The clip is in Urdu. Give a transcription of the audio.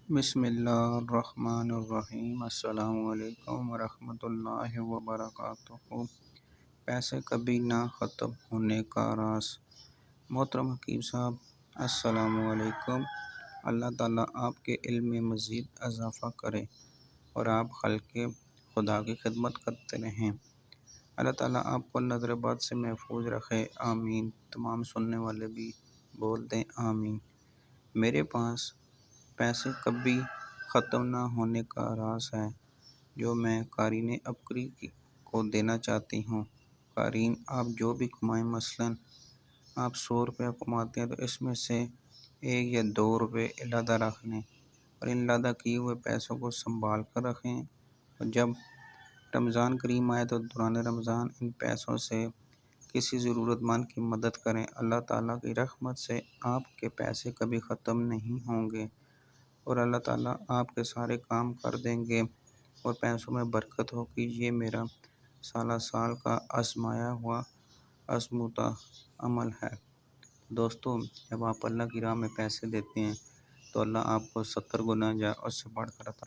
بسم اللہ الرحمن الرحیم۔ السلام علیکم ورحمۃ اللہ وبرکاتہ۔ پیسے کبھی نہ ختم ہونے کا راز۔ محترم حکیم صاحب، السلام علیکم۔ اللہ تعالیٰ آپ کے علم میں مزید اضافہ کرے اور آپ خلق خدا کی خدمت کرتے رہیں۔ اللہ تعالیٰ آپ کو نظر بد سے محفوظ رکھے، آمین۔ تمام سننے والے بھی بول دیں آمین۔ میرے پاس پیسے کبھی ختم نہ ہونے کا راز ہے جو میں قارئین عبقری کو دینا چاہتی ہوں۔ قارئین، آپ جو بھی کمائیں، مثلاً آپ 100 روپے کماتے ہیں تو اس میں سے 1 یا 2 روپے علیحدہ رکھ لیں اور ان علیحدہ کیے ہوئے پیسوں کو سنبھال کر رکھیں، اور جب رمضان کریم آئے تو دوران رمضان ان پیسوں سے کسی ضرورت مند کی مدد کریں۔ اللہ تعالیٰ کی رحمت سے آپ کے پیسے کبھی ختم نہیں ہوں گے اور اللہ تعالیٰ آپ کے سارے کام کر دیں گے اور پیسوں میں برکت ہوگی۔ یہ میرا سالہ سال کا آزمایا ہوا آزمودہ عمل ہے۔ دوستو، جب آپ اللہ کی راہ میں پیسے دیتے ہیں تو اللہ آپ کو 70 گنا یا اس سے بڑھ کر عطا